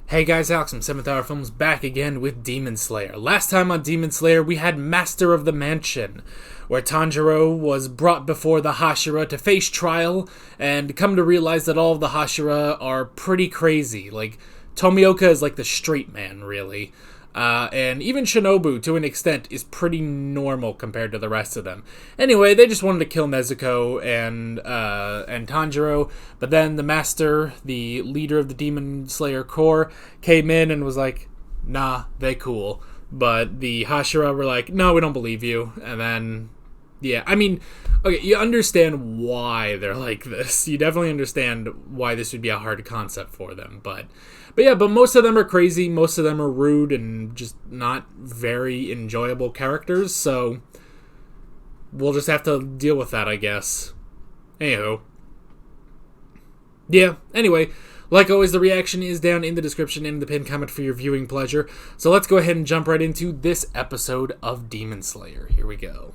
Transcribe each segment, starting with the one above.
Hey guys, Alex from 7th Hour Films back again with Demon Slayer. Last time on Demon Slayer, we had Master of the Mansion, where Tanjiro was brought before the Hashira to face trial, and come to realize that all of the Hashira are pretty crazy. Like, Tomioka is like the straight man, really. And even Shinobu, to an extent, is pretty normal compared to the rest of them. Anyway, they just wanted to kill Nezuko and Tanjiro, but then the master, the leader of the Demon Slayer Corps, came in and was like, nah, they cool. But the Hashira were like, no, we don't believe you. And then, yeah, I mean, okay, you understand why they're like this. You definitely understand why this would be a hard concept for them, but most of them are crazy, most of them are rude, and just not very enjoyable characters, so we'll just have to deal with that, I guess. Anywho. Yeah, anyway, like always, the reaction is down in the description and in the pinned comment for your viewing pleasure, so let's go ahead and jump right into this episode of Demon Slayer. Here we go.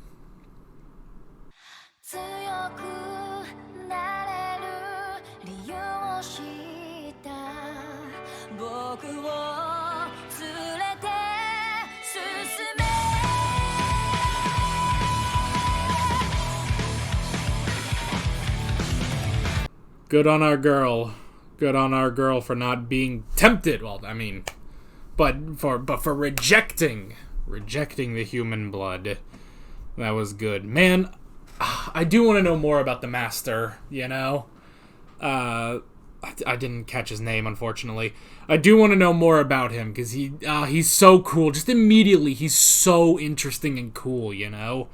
Good on our girl. Good on our girl for not being tempted. Well, I mean, but for rejecting the human blood. That was good. Man, I do want to know more about the master, you know? I didn't catch his name, unfortunately. I do want to know more about him, because he's so cool. Just immediately, he's so interesting and cool, you know?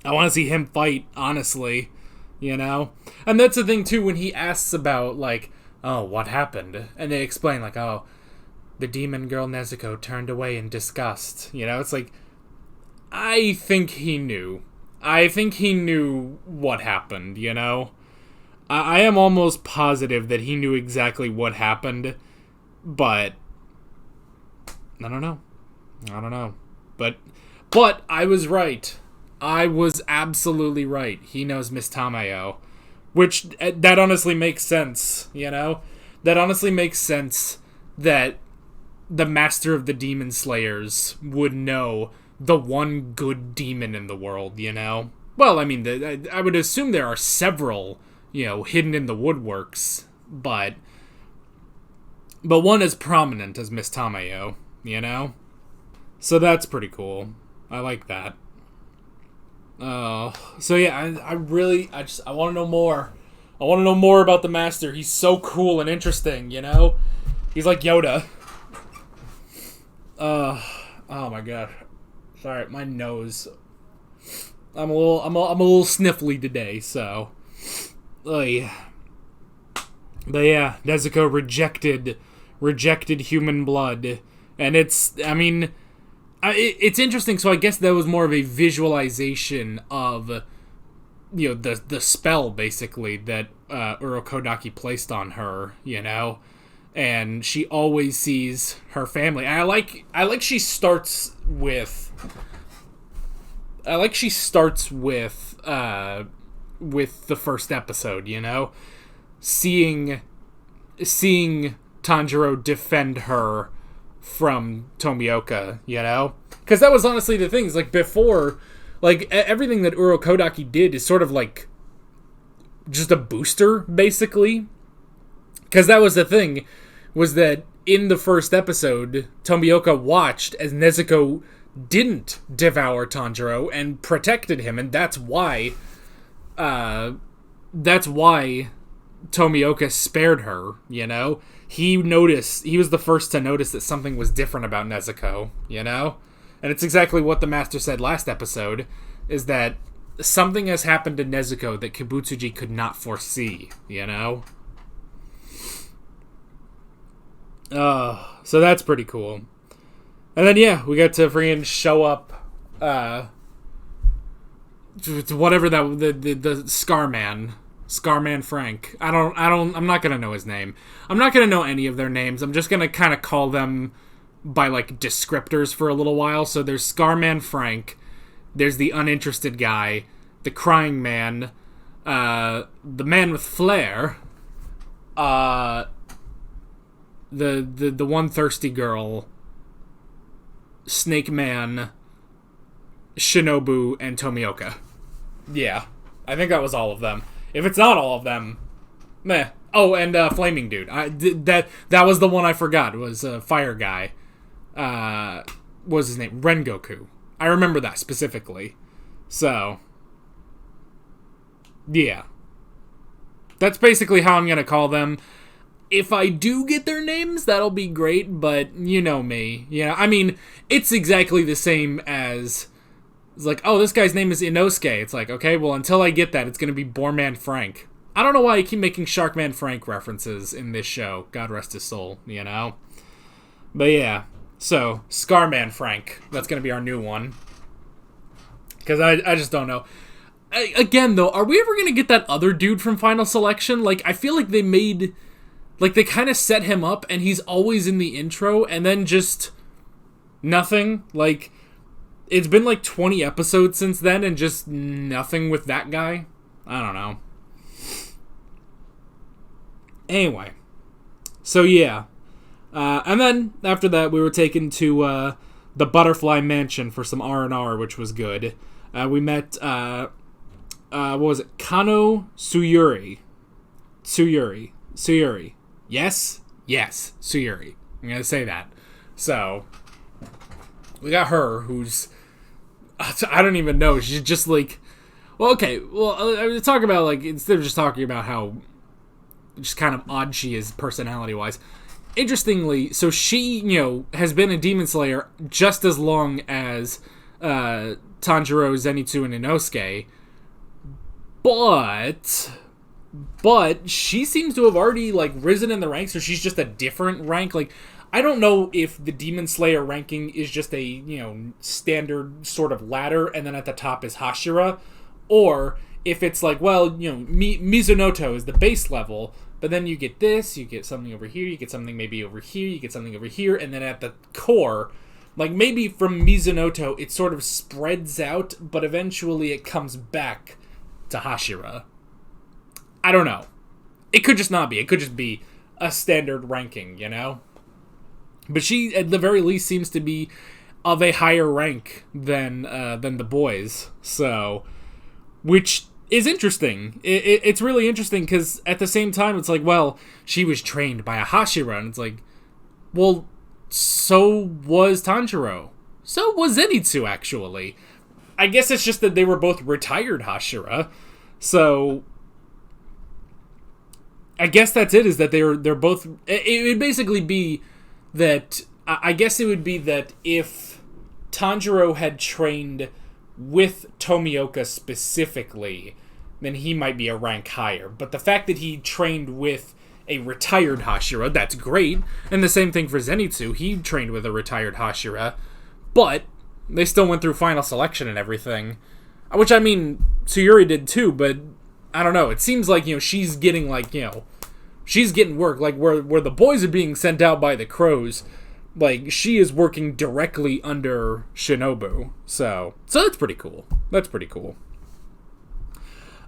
I want to see him fight, honestly, you know? And that's the thing, too, when he asks about, like, oh, what happened? And they explain, like, oh, the demon girl Nezuko turned away in disgust. You know, it's like, I think he knew. I think he knew what happened, you know? I am almost positive that he knew exactly what happened, but I don't know. But I was right. I was absolutely right. He knows Miss Tamayo. Which, that honestly makes sense, you know? That honestly makes sense that the master of the demon slayers would know the one good demon in the world, you know? Well, I mean, I would assume there are several, you know, hidden in the woodworks, but one as prominent as Miss Tamayo, you know? So that's pretty cool. I like that. So yeah, I want to know more. I want to know more about the master. He's so cool and interesting, you know? He's like Yoda. Oh my god. Sorry, my nose. I'm a little sniffly today, so. But yeah, Nezuko rejected human blood, and it's interesting. So I guess that was more of a visualization of, you know, the spell basically that Urokodaki placed on her, you know, and she always sees her family. And I like she starts with the first episode, you know, seeing Tanjiro defend her from Tomioka, you know? Because that was honestly the thing. Like, before, like, everything that Urokodaki did is sort of, like, just a booster, basically. Because that was the thing, was that in the first episode, Tomioka watched as Nezuko didn't devour Tanjiro and protected him, and that's why Tomioka spared her, you know? He was the first to notice that something was different about Nezuko, you know? And it's exactly what the master said last episode, is that something has happened to Nezuko that Kibutsuji could not foresee, you know? So that's pretty cool. And then, yeah, we got to freaking show up, whatever the Scarman Frank. I'm not gonna know his name. I'm not gonna know any of their names. I'm just gonna kind of call them by, like, descriptors for a little while. So there's Scarman Frank, there's the uninterested guy, the crying man, the man with flair, the one thirsty girl, Snake Man, Shinobu, and Tomioka. Yeah, I think that was all of them. If it's not all of them, meh. Oh, and Flaming Dude. That was the one I forgot. Was Fire Guy. What was his name? Rengoku. I remember that specifically. So, yeah. That's basically how I'm gonna call them. If I do get their names, that'll be great, but you know me. Yeah, I mean, it's exactly the same as... It's like, oh, this guy's name is Inosuke. It's like, okay, well, until I get that, it's gonna be Boarman Frank. I don't know why I keep making Sharkman Frank references in this show. God rest his soul, you know? But yeah, so, Scarman Frank. That's gonna be our new one. Because I just don't know. Again, though, are we ever gonna get that other dude from Final Selection? Like, I feel like they made... Like, they kind of set him up, and he's always in the intro, and then just... nothing. Like, it's been like 20 episodes since then, and just nothing with that guy. I don't know. Anyway. So, yeah. And then, after that, we were taken to the Butterfly Mansion for some R&R, which was good. We met, what was it? Kano Tsuyuri. Tsuyuri. Yes, Tsuyuri. I'm gonna say that. So, we got her, who's... I don't even know. She's just like... Well, okay. Well, I was talking about, like, instead of just talking about how just kind of odd she is personality-wise. Interestingly, so she, has been a Demon Slayer just as long as Tanjiro, Zenitsu, and Inosuke. But she seems to have already, like, risen in the ranks, or she's just a different rank. Like, I don't know if the Demon Slayer ranking is just a, standard sort of ladder, and then at the top is Hashira, or if it's like, well, Mizunoto is the base level, but then you get this, you get something over here, you get something maybe over here, you get something over here, and then at the core, like, maybe from Mizunoto, it sort of spreads out, but eventually it comes back to Hashira. I don't know. It could just not be. It could just be a standard ranking, But she, at the very least, seems to be of a higher rank than the boys. So, which is interesting. It's really interesting because at the same time, it's like, well, she was trained by a Hashira, and it's like, well, so was Tanjiro. So was Zenitsu, actually. I guess it's just that they were both retired Hashira. So, I guess that's it, is that they're both... It would basically be that... I guess it would be that if Tanjiro had trained with Tomioka specifically, then he might be a rank higher. But the fact that he trained with a retired Hashira, that's great. And the same thing for Zenitsu. He trained with a retired Hashira. But they still went through Final Selection and everything. Which, I mean, Tsuyuri did too, but... I don't know, it seems like, she's getting, like, she's getting work, like, where the boys are being sent out by the crows, like, she is working directly under Shinobu, so that's pretty cool.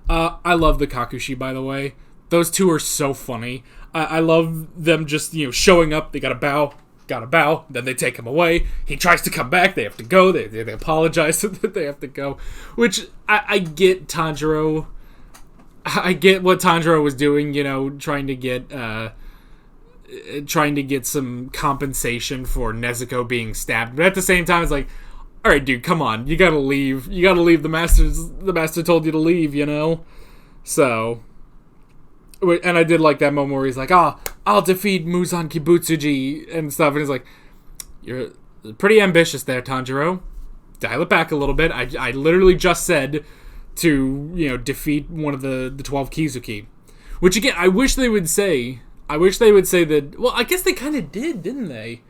I love the Kakushi, by the way. Those two are so funny. I love them just, showing up, they gotta bow, then they take him away, he tries to come back, they have to go, they apologize that they have to go, which, I get Tanjiro... I get what Tanjiro was doing, trying to get some compensation for Nezuko being stabbed. But at the same time, it's like, all right, dude, come on, you gotta leave. You gotta leave. The master told you to leave, So, and I did like that moment where he's like, I'll defeat Muzan Kibutsuji and stuff. And he's like, you're pretty ambitious there, Tanjiro. Dial it back a little bit. I literally just said to, defeat one of the 12 Kizuki. Which, again, I wish they would say that... Well, I guess they kind of did, didn't they?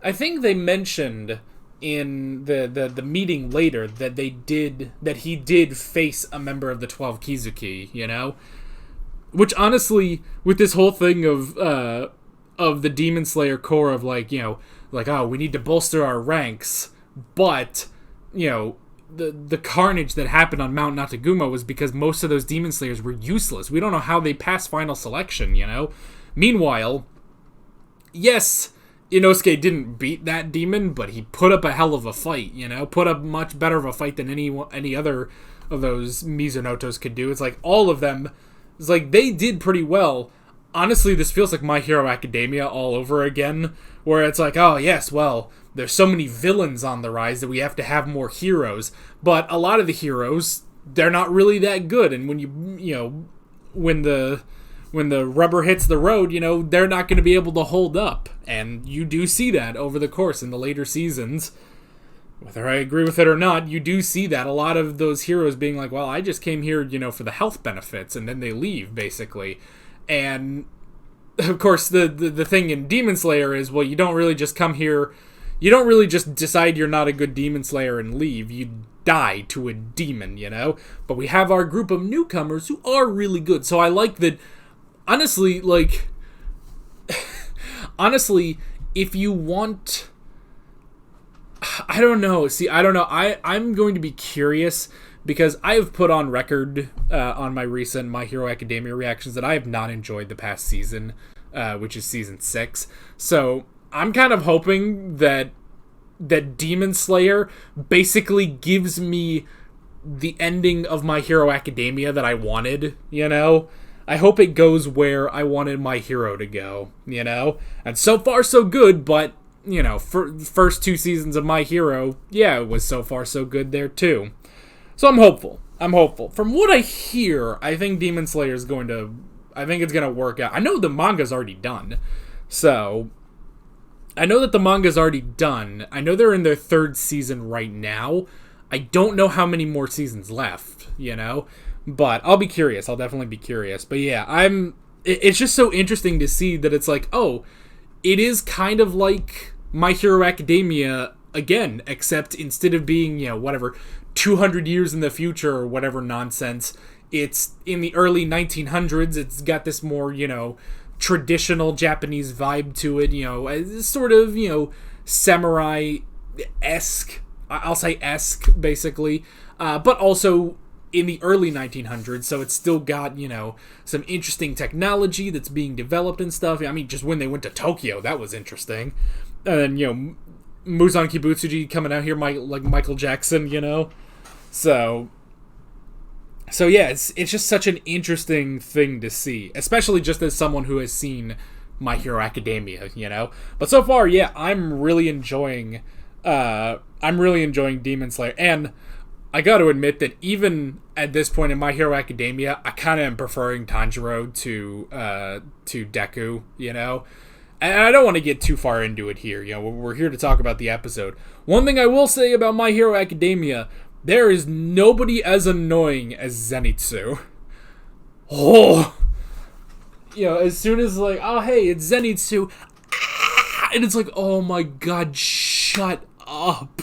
I think they mentioned in the meeting later that he did face a member of the 12 Kizuki, Which, honestly, with this whole thing of the Demon Slayer core of, like, we need to bolster our ranks, but, the carnage that happened on Mount Nataguma was because most of those Demon Slayers were useless. We don't know how they passed final selection, you know? Meanwhile, yes, Inosuke didn't beat that demon, but he put up a hell of a fight, you know? Put up much better of a fight than any other of those Mizunotos could do. It's like all of them, it's like they did pretty well. Honestly, this feels like My Hero Academia all over again, where it's like, oh yes, well, there's so many villains on the rise that we have to have more heroes, but a lot of the heroes, they're not really that good, and when when the rubber hits the road, you know, they're not going to be able to hold up, and you do see that over the course in the later seasons. Whether I agree with it or not, you do see that. A lot of those heroes being like, well, I just came here, you know, for the health benefits, and then they leave, basically. And, of course, the thing in Demon Slayer is, well, you don't really just come here, you don't really just decide you're not a good Demon Slayer and leave. You die to a demon, you know? But we have our group of newcomers who are really good. So I like that, honestly, like, honestly, if you want, I don't know. See, I don't know. I'm going to be curious because I have put on record on my recent My Hero Academia reactions that I have not enjoyed the past season, which is season 6. So I'm kind of hoping that Demon Slayer basically gives me the ending of My Hero Academia that I wanted, you know? I hope it goes where I wanted my hero to go, you know? And so far so good, but, you know, for first 2 seasons of My Hero, yeah, it was so far so good there too. So I'm hopeful. From what I hear, I think Demon Slayer is I think it's going to work out. I know the manga's already done. So, I know that the manga's already done. I know they're in their 3rd season right now. I don't know how many more seasons left, you know? But I'll be curious. I'll definitely be curious. But yeah, it's just so interesting to see that it's like, oh, it is kind of like My Hero Academia again, except instead of being, you know, whatever, 200 years in the future or whatever nonsense, it's in the early 1900s. It's got this more, you know, traditional Japanese vibe to it, you know, sort of, you know, samurai-esque, I'll say esque, basically, but also in the early 1900s, so it's still got, you know, some interesting technology that's being developed and stuff. I mean, just when they went to Tokyo, that was interesting. And then, you know, Muzan Kibutsuji coming out here like Michael Jackson, you know? So yeah, it's just such an interesting thing to see, especially just as someone who has seen My Hero Academia, you know? But so far, yeah, I'm really enjoying Demon Slayer, and I got to admit that even at this point in My Hero Academia, I kind of am preferring Tanjiro to Deku, you know? And I don't want to get too far into it here, you know, we're here to talk about the episode. One thing I will say about My Hero Academia, there is nobody as annoying as Zenitsu. Oh! You know, as soon as like, oh hey, it's Zenitsu, and it's like, oh my god, shut up.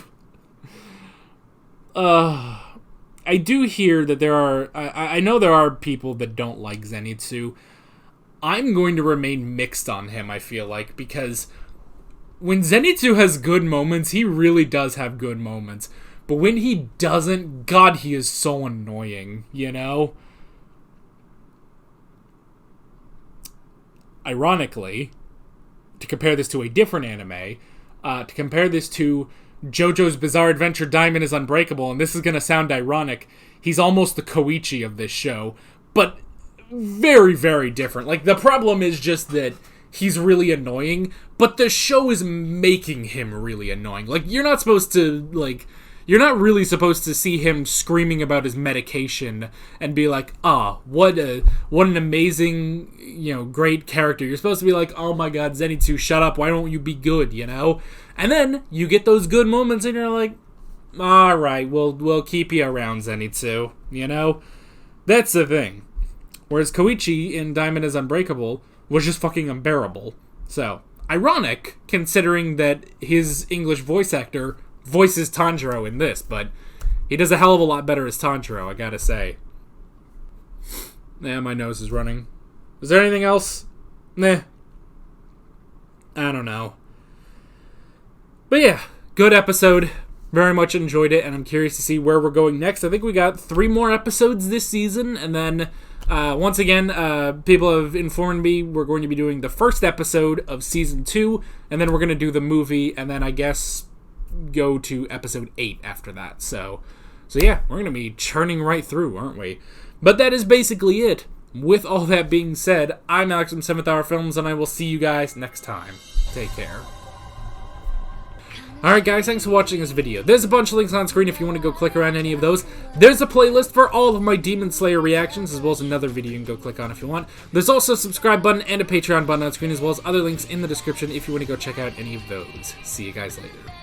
I do hear that there are, I know there are people that don't like Zenitsu. I'm going to remain mixed on him, I feel like, because when Zenitsu has good moments, he really does have good moments. But when he doesn't, God, he is so annoying, you know? Ironically, to compare this to a different anime, to compare this to JoJo's Bizarre Adventure Diamond is Unbreakable, and this is going to sound ironic, he's almost the Koichi of this show, but very, very different. Like, the problem is just that he's really annoying, but the show is making him really annoying. Like, you're not really supposed to see him screaming about his medication and be like, what an amazing, you know, great character. You're supposed to be like, oh my god, Zenitsu, shut up, why don't you be good, you know? And then you get those good moments and you're like, alright, we'll keep you around, Zenitsu, you know? That's the thing. Whereas Koichi in Diamond is Unbreakable was just fucking unbearable. So, ironic, considering that his English voice actor voices Tanjiro in this, but he does a hell of a lot better as Tanjiro, I gotta say. Yeah, my nose is running. Is there anything else? Nah. I don't know. But yeah, good episode. Very much enjoyed it, and I'm curious to see where we're going next. I think we got 3 more episodes this season, and then, once again, people have informed me we're going to be doing the first episode of Season 2, and then we're going to do the movie, and then I guess go to Episode 8 after that. So yeah, we're going to be churning right through, aren't we? But that is basically it. With all that being said, I'm Alex from 7th Hour Films, and I will see you guys next time. Take care. Alright guys, thanks for watching this video. There's a bunch of links on screen if you want to go click around any of those. There's a playlist for all of my Demon Slayer reactions, as well as another video you can go click on if you want. There's also a subscribe button and a Patreon button on screen, as well as other links in the description if you want to go check out any of those. See you guys later.